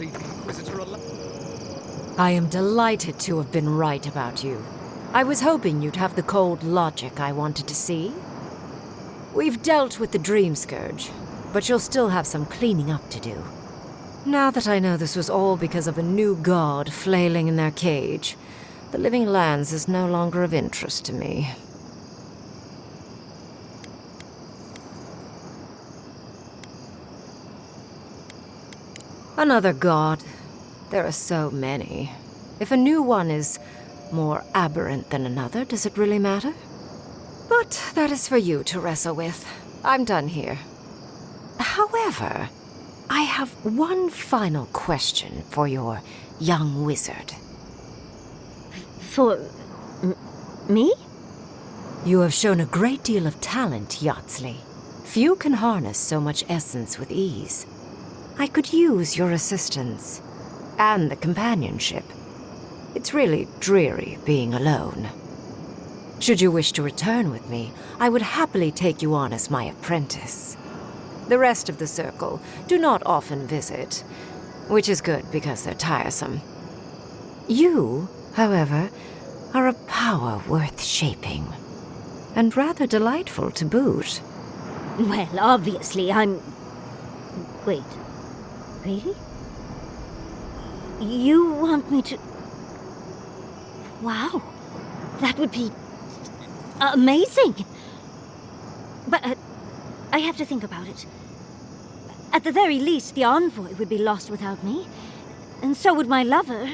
leave the Inquisitor alone. I am delighted to have been right about you. I was hoping you'd have the cold logic I wanted to see. We've dealt with the Dream Scourge, but you'll still have some cleaning up to do. Now that I know this was all because of a new god flailing in their cage, the Living Lands is no longer of interest to me. Another god. There are so many. If a new one is more aberrant than another, does it really matter? But that is for you to wrestle with. I'm done here. However, I have one final question for your young wizard. For... me? You have shown a great deal of talent, Yatzli. Few can harness so much essence with ease. I could use your assistance, and the companionship. It's really dreary being alone. Should you wish to return with me, I would happily take you on as my apprentice. The rest of the circle do not often visit, which is good because they're tiresome. You, however, are a power worth shaping, and rather delightful to boot. Well, obviously, I'm... Wait. Really? You want me to... Wow. That would be... amazing! But, I have to think about it. At the very least, the envoy would be lost without me. And so would my lover.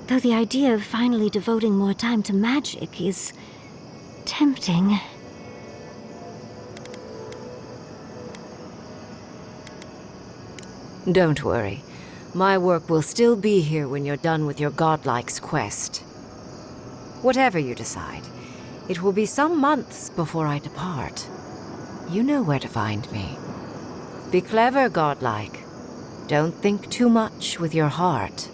Though the idea of finally devoting more time to magic is... tempting. Don't worry. My work will still be here when you're done with your godlike's quest. Whatever you decide, it will be some months before I depart. You know where to find me. Be clever, godlike. Don't think too much with your heart.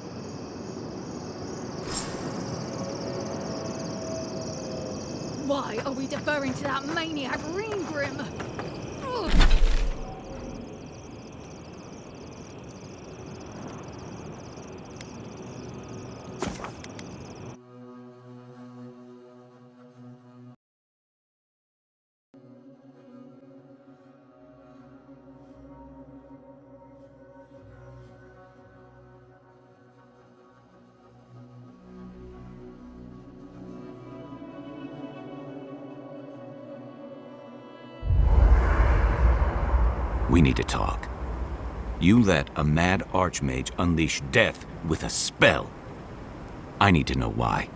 Why are we deferring to that maniac Reengrim? We need to talk. You let a mad archmage unleash death with a spell. I need to know why.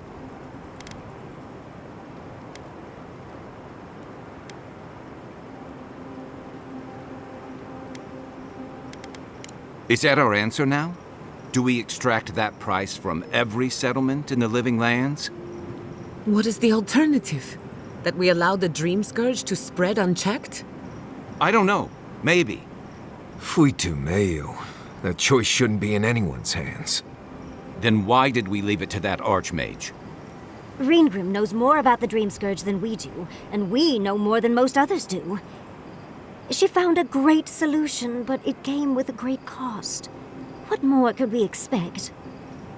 Is that our answer now? Do we extract that price from every settlement in the Living Lands? What is the alternative? That we allow the Dream Scourge to spread unchecked? I don't know. Maybe. Fuitu meio. That choice shouldn't be in anyone's hands. Then why did we leave it to that archmage? Reengrim knows more about the Dream Scourge than we do, and we know more than most others do. She found a great solution, but it came with a great cost. What more could we expect?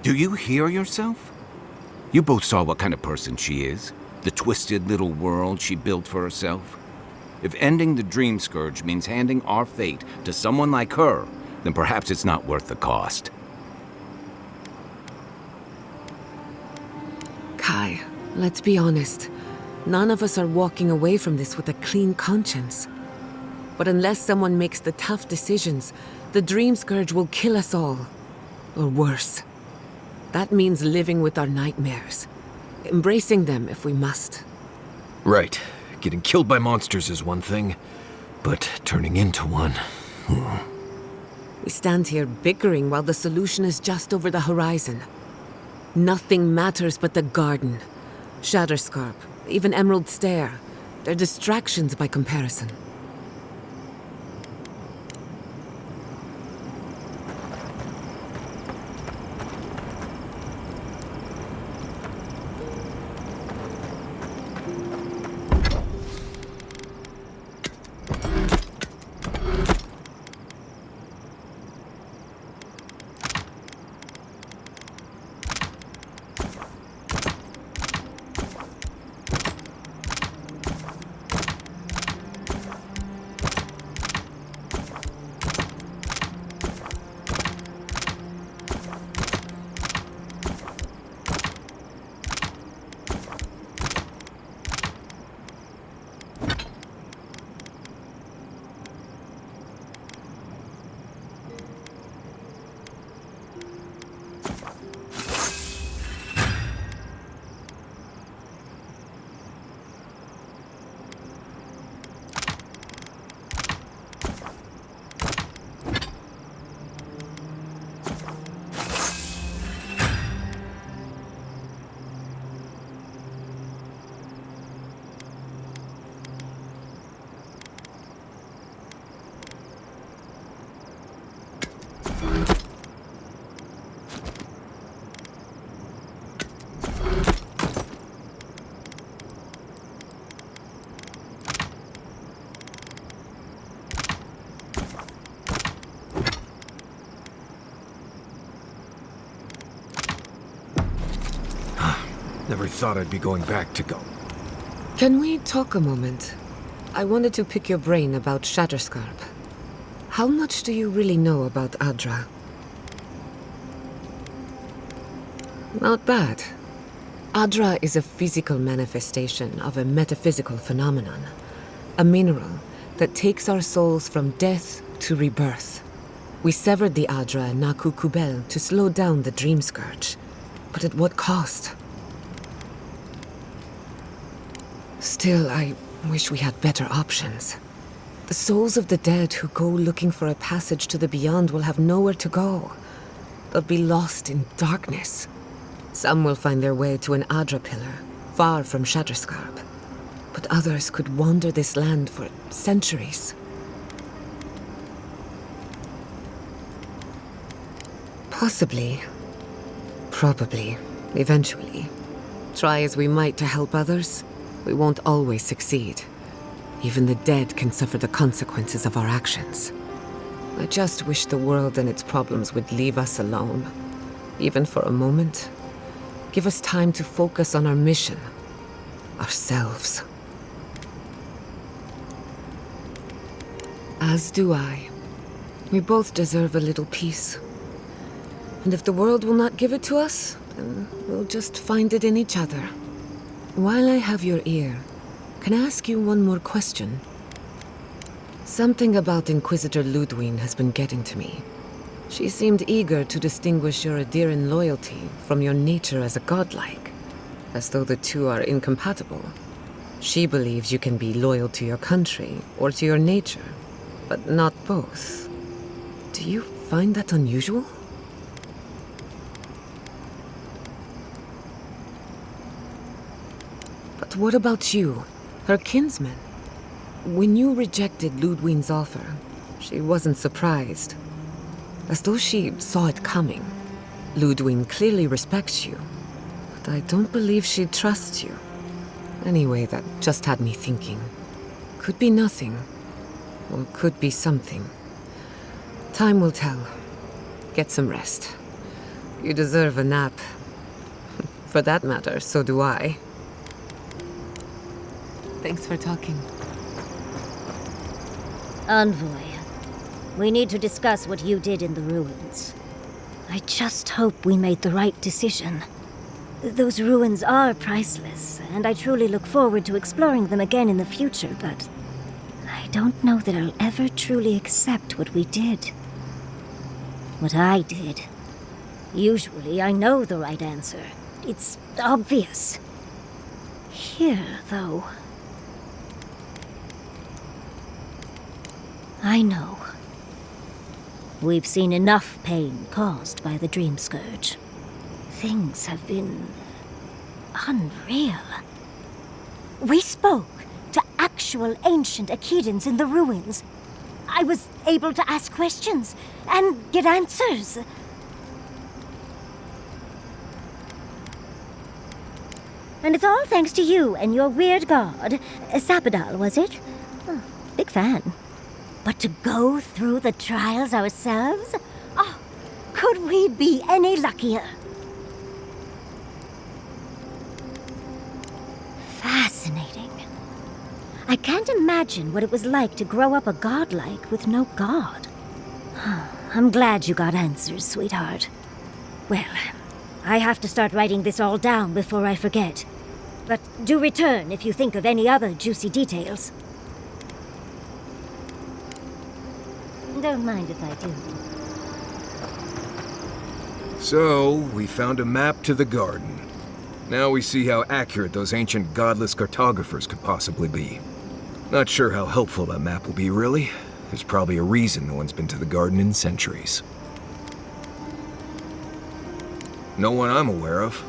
Do you hear yourself? You both saw what kind of person she is. The twisted little world she built for herself. If ending the Dream Scourge means handing our fate to someone like her, then perhaps it's not worth the cost. Kai, let's be honest. None of us are walking away from this with a clean conscience. But unless someone makes the tough decisions, the Dream Scourge will kill us all. Or worse. That means living with our nightmares. Embracing them if we must. Right. Getting killed by monsters is one thing, but turning into one... We stand here bickering while the solution is just over the horizon. Nothing matters but the garden. Shatterscarp, even Emerald Stair. They're distractions by comparison. Never thought I'd be going back to go. Can we talk a moment? I wanted to pick your brain about Shatterscarp. How much do you really know about Adra? Not bad. Adra is a physical manifestation of a metaphysical phenomenon. A mineral that takes our souls from death to rebirth. We severed the Adra and Naku Kubel to slow down the Dream Scourge. But at what cost? Still, I wish we had better options. The souls of the dead who go looking for a passage to the beyond will have nowhere to go. They'll be lost in darkness. Some will find their way to an Adra pillar, far from Shatterscarp. But others could wander this land for centuries. Possibly. Probably. Eventually. Try as we might to help others, we won't always succeed. Even the dead can suffer the consequences of our actions. I just wish the world and its problems would leave us alone. Even for a moment. Give us time to focus on our mission. Ourselves. As do I. We both deserve a little peace. And if the world will not give it to us, then we'll just find it in each other. While I have your ear, can I ask you one more question? Something about Inquisitor Ludwine has been getting to me. She seemed eager to distinguish your Aedyran loyalty from your nature as a godlike, as though the two are incompatible. She believes you can be loyal to your country or to your nature, but not both. Do you find that unusual? But what about you, her kinsman? When you rejected Ludwine's offer, she wasn't surprised. As though she saw it coming. Ludwine clearly respects you, but I don't believe she trusts you. Anyway, that just had me thinking. Could be nothing, or could be something. Time will tell. Get some rest. You deserve a nap. For that matter, so do I. Thanks for talking. Envoy, we need to discuss what you did in the ruins. I just hope we made the right decision. Those ruins are priceless, and I truly look forward to exploring them again in the future, but I don't know that I'll ever truly accept what we did. What I did. Usually I know the right answer. It's obvious. Here, though, I know. We've seen enough pain caused by the Dream Scourge. Things have been unreal. We spoke to actual ancient Aedyrs in the ruins. I was able to ask questions and get answers. And it's all thanks to you and your weird god, Sabadal, was it? Oh, big fan. But to go through the trials ourselves? Oh, could we be any luckier? Fascinating. I can't imagine what it was like to grow up a godlike with no god. I'm glad you got answers, sweetheart. Well, I have to start writing this all down before I forget. But do return if you think of any other juicy details. Don't mind if I do. So, we found a map to the garden. Now we see how accurate those ancient godless cartographers could possibly be. Not sure how helpful that map will be, really. There's probably a reason no one's been to the garden in centuries. No one I'm aware of.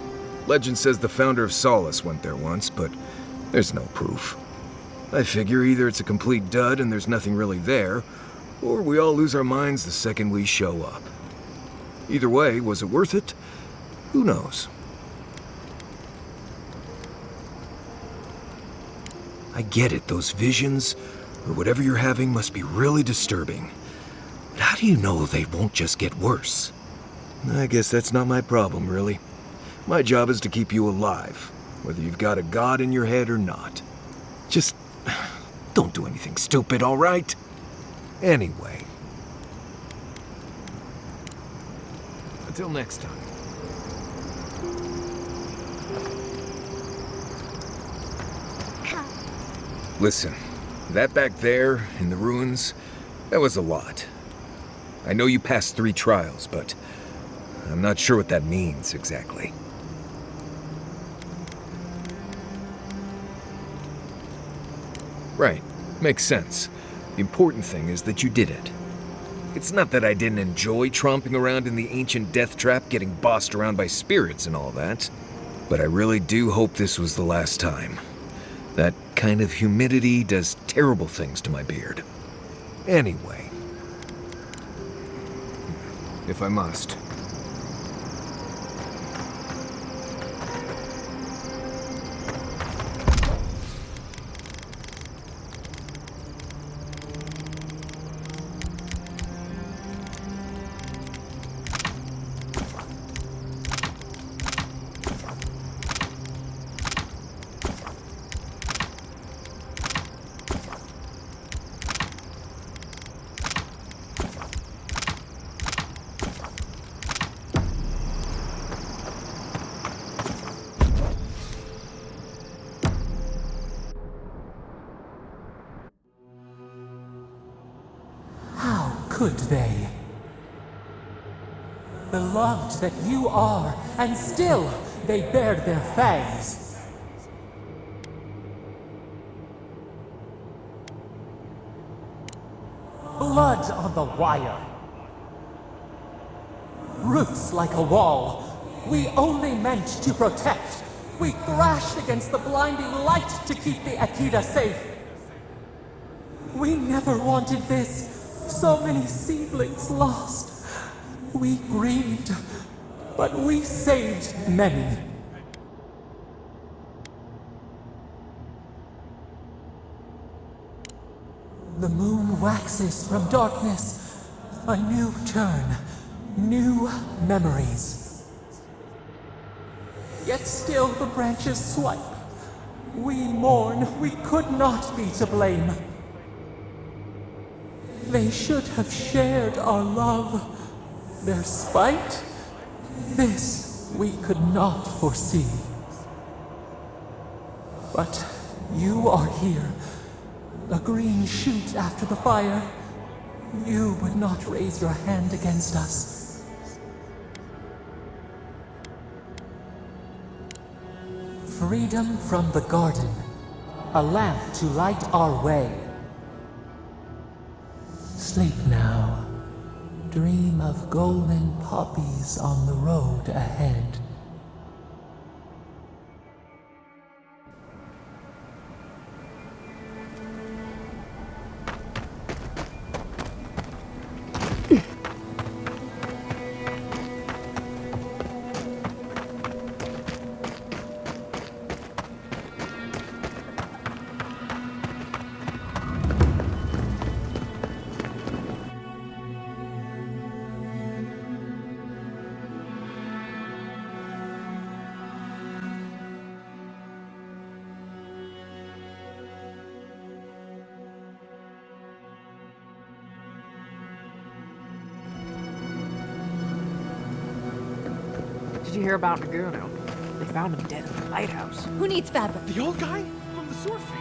Legend says the founder of Solace went there once, but there's no proof. I figure either it's a complete dud and there's nothing really there, or we all lose our minds the second we show up. Either way, was it worth it? Who knows? I get it, those visions, or whatever you're having, must be really disturbing. But how do you know they won't just get worse? I guess that's not my problem, really. My job is to keep you alive, whether you've got a god in your head or not. Just don't do anything stupid, all right? Anyway. Until next time. Listen, that back there, in the ruins, that was a lot. I know you passed 3 trials, but I'm not sure what that means exactly. Right, makes sense. The important thing is that you did it. It's not that I didn't enjoy tromping around in the ancient death trap, getting bossed around by spirits and all that, but I really do hope this was the last time. That kind of humidity does terrible things to my beard. Anyway. If I must. Could they? Beloved that you are, and still they bared their fangs. Blood on the wire. Roots like a wall. We only meant to protect. We thrashed against the blinding light to keep the Aedyr safe. We never wanted this. So many seedlings lost. We grieved, but we saved many. The moon waxes from darkness. A new turn, new memories. Yet still the branches swipe. We mourn, we could not be to blame. They should have shared our love. Their spite? This we could not foresee. But you are here. A green shoot after the fire. You would not raise your hand against us. Freedom from the garden. A lamp to light our way. Sleep now. Dream of golden poppies on the road ahead. Did you hear about Naguno? They found him dead in the lighthouse. Who needs fabric? The old guy? From the swordfish.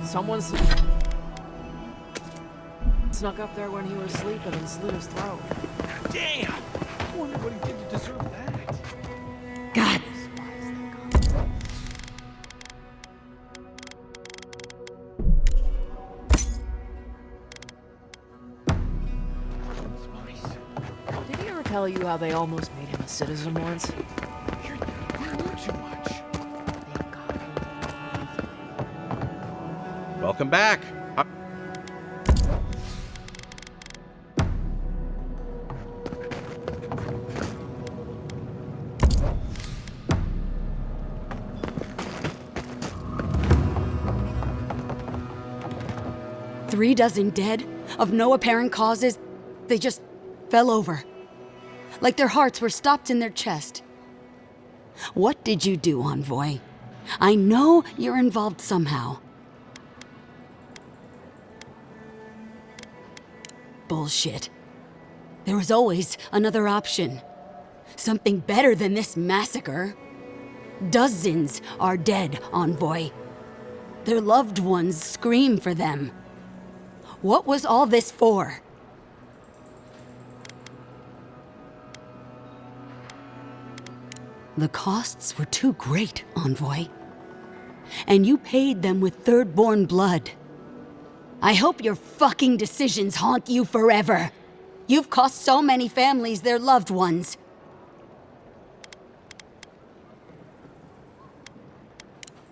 Someone snuck up there when he was sleeping and slit his throat. Damn! I wonder what he did to deserve that. God. Did he ever tell you how they almost made him a citizen once? You knew too much. Welcome back. 3 dozen dead, of no apparent causes. They just fell over. Like their hearts were stopped in their chest. What did you do, Envoy? I know you're involved somehow. Bullshit. There was always another option. Something better than this massacre. Dozens are dead, Envoy. Their loved ones scream for them. What was all this for? The costs were too great, Envoy. And you paid them with third-born blood. I hope your fucking decisions haunt you forever. You've cost so many families their loved ones.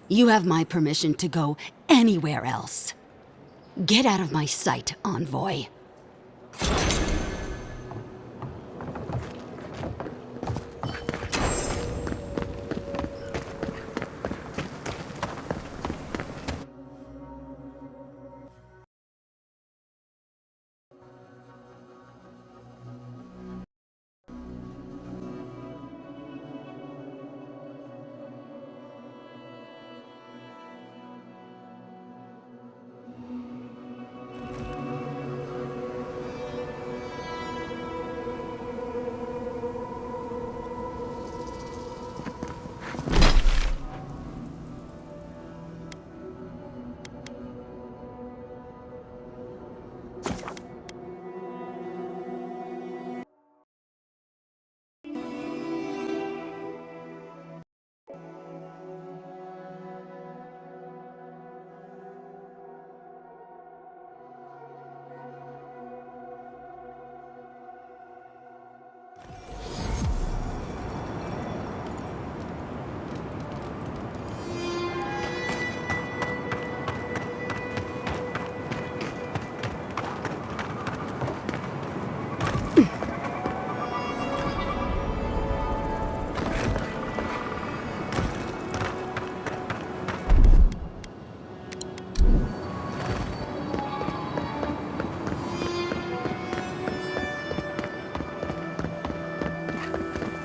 You have my permission to go anywhere else. Get out of my sight, Envoy.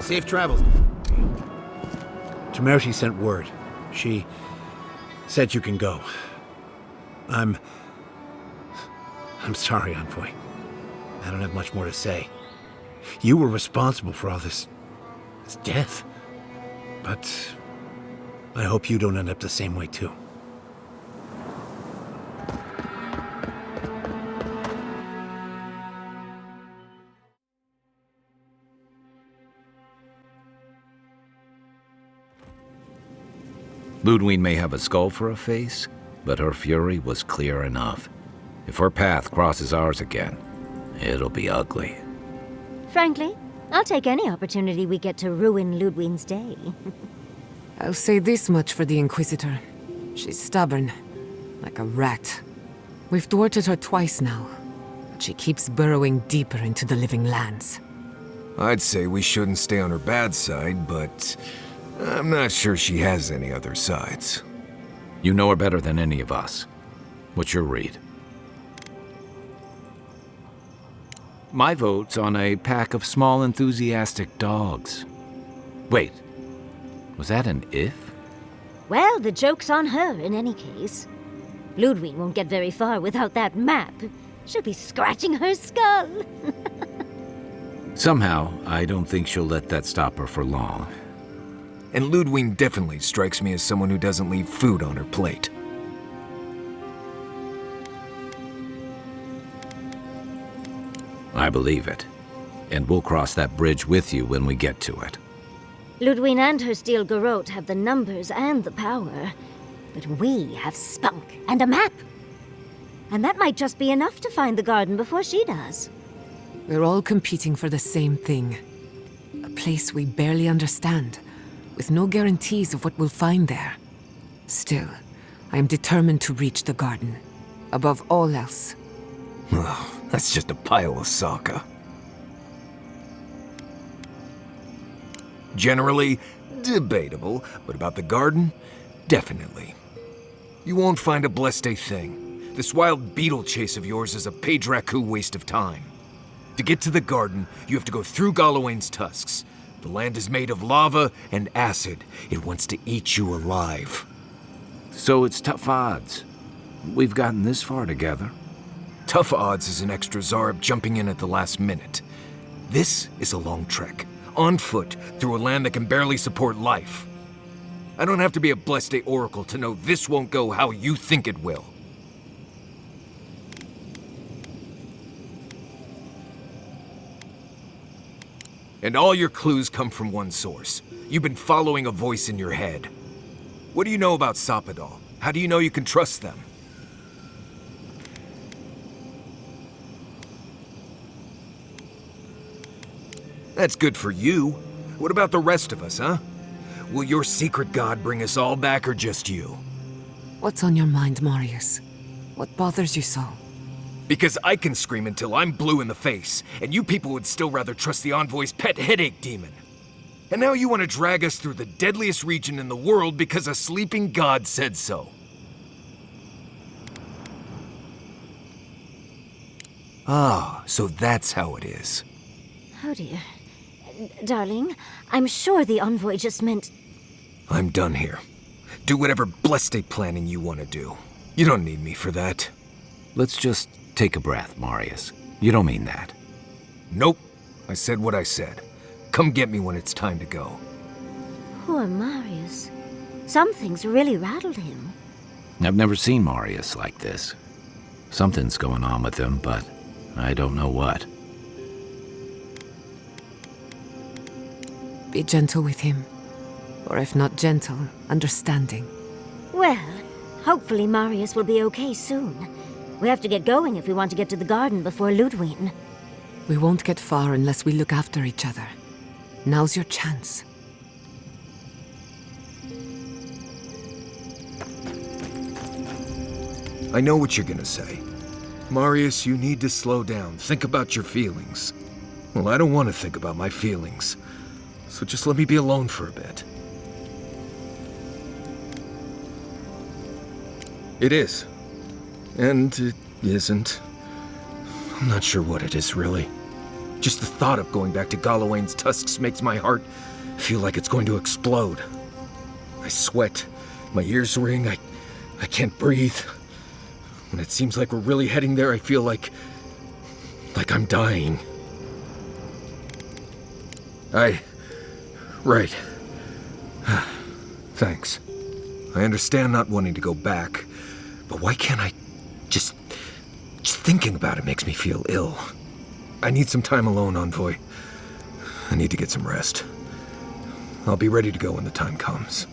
Safe travels. Temerity sent word. She said you can go. I'm sorry, Envoy. I don't have much more to say. You were responsible for all this death. But I hope you don't end up the same way, too. Ludwig may have a skull for a face, but her fury was clear enough. If her path crosses ours again, it'll be ugly. Frankly, I'll take any opportunity we get to ruin Ludwig's day. I'll say this much for the Inquisitor. She's stubborn, like a rat. We've thwarted her twice now, but she keeps burrowing deeper into the living lands. I'd say we shouldn't stay on her bad side, but I'm not sure she has any other sides. You know her better than any of us. What's your read? My vote's on a pack of small, enthusiastic dogs. Wait, was that an if? Well, the joke's on her in any case. Ludwig won't get very far without that map. She'll be scratching her skull. Somehow, I don't think she'll let that stop her for long. And Ludwig definitely strikes me as someone who doesn't leave food on her plate. I believe it. And we'll cross that bridge with you when we get to it. Ludwig and her steel garrote have the numbers and the power. But we have spunk and a map. And that might just be enough to find the garden before she does. We're all competing for the same thing. A place we barely understand, with no guarantees of what we'll find there. Still, I am determined to reach the garden, above all else. Ugh, that's just a pile of Sokka. Generally, debatable, but about the garden, definitely. You won't find a blessed a thing. This wild beetle chase of yours is a Padraku waste of time. To get to the garden, you have to go through Galawain's tusks. The land is made of lava and acid. It wants to eat you alive. So it's tough odds. We've gotten this far together. Tough odds is an extra Zarb jumping in at the last minute. This is a long trek, on foot, through a land that can barely support life. I don't have to be a Blessed Day Oracle to know this won't go how you think it will. And all your clues come from one source. You've been following a voice in your head. What do you know about Soppadal? How do you know you can trust them? That's good for you. What about the rest of us, huh? Will your secret god bring us all back, or just you? What's on your mind, Marius? What bothers you so? Because I can scream until I'm blue in the face, and you people would still rather trust the Envoy's pet headache demon. And now you want to drag us through the deadliest region in the world because a sleeping god said so. Ah, so that's how it is. Oh dear. Darling, I'm sure the Envoy just meant... I'm done here. Do whatever blessed day planning you want to do. You don't need me for that. Let's just take a breath, Marius. You don't mean that. Nope. I said what I said. Come get me when it's time to go. Poor Marius. Something's really rattled him. I've never seen Marius like this. Something's going on with him, but I don't know what. Be gentle with him. Or if not gentle, understanding. Well, hopefully Marius will be okay soon. We have to get going if we want to get to the garden before Ludwig. We won't get far unless we look after each other. Now's your chance. I know what you're gonna say. Marius, you need to slow down. Think about your feelings. Well, I don't want to think about my feelings. So just let me be alone for a bit. It is. And it isn't. I'm not sure what it is, really. Just the thought of going back to Galawain's tusks makes my heart feel like it's going to explode. I sweat. My ears ring. I can't breathe. When it seems like we're really heading there, I feel like I'm dying. Right. Thanks. I understand not wanting to go back, but why can't I just thinking about it makes me feel ill. I need some time alone, Envoy. I need to get some rest. I'll be ready to go when the time comes.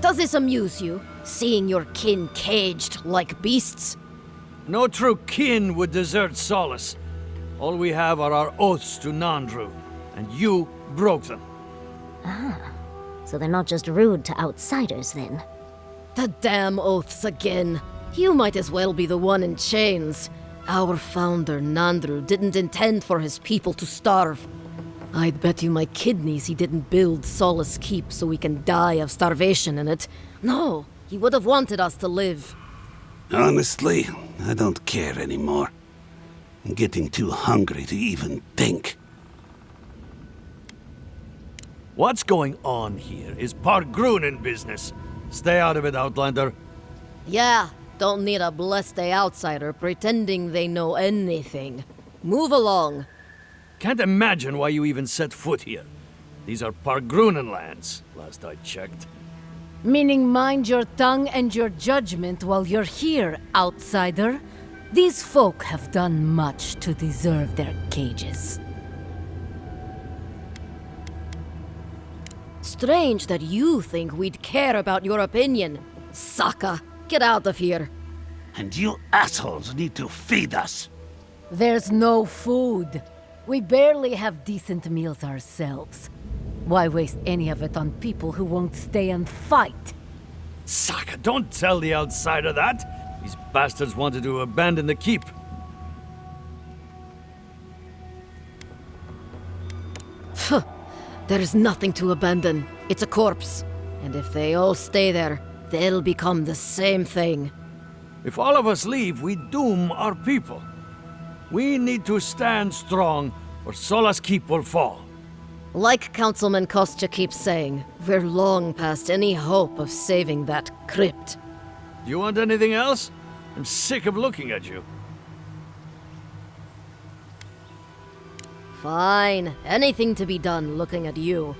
Does this amuse you, seeing your kin caged like beasts? No true kin would desert Solace. All we have are our oaths to Nandru, and you broke them. Ah, so they're not just rude to outsiders then. The damn oaths again. You might as well be the one in chains. Our founder, Nandru, didn't intend for his people to starve. I'd bet you my kidneys he didn't build Solace Keep so we can die of starvation in it. No, he would have wanted us to live. Honestly, I don't care anymore. I'm getting too hungry to even think. What's going on here is Pargrunen business. Stay out of it, Outlander. Yeah, don't need a blessed outsider pretending they know anything. Move along. Can't imagine why you even set foot here. These are Pargrunen lands, last I checked. Meaning mind your tongue and your judgment while you're here, outsider. These folk have done much to deserve their cages. Strange that you think we'd care about your opinion. Saka, get out of here. And you assholes need to feed us. There's no food. We barely have decent meals ourselves. Why waste any of it on people who won't stay and fight? Saka, don't tell the outsider that! These bastards wanted to abandon the keep. There's nothing to abandon. It's a corpse. And if they all stay there, they'll become the same thing. If all of us leave, we doom our people. We need to stand strong, or Solace Keep will fall. Like Councilman Kostya keeps saying, we're long past any hope of saving that crypt. Do you want anything else? I'm sick of looking at you. Fine. Anything to be done looking at you.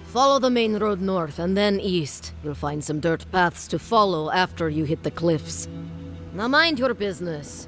Follow the main road north and then east. You'll find some dirt paths to follow after you hit the cliffs. Now mind your business.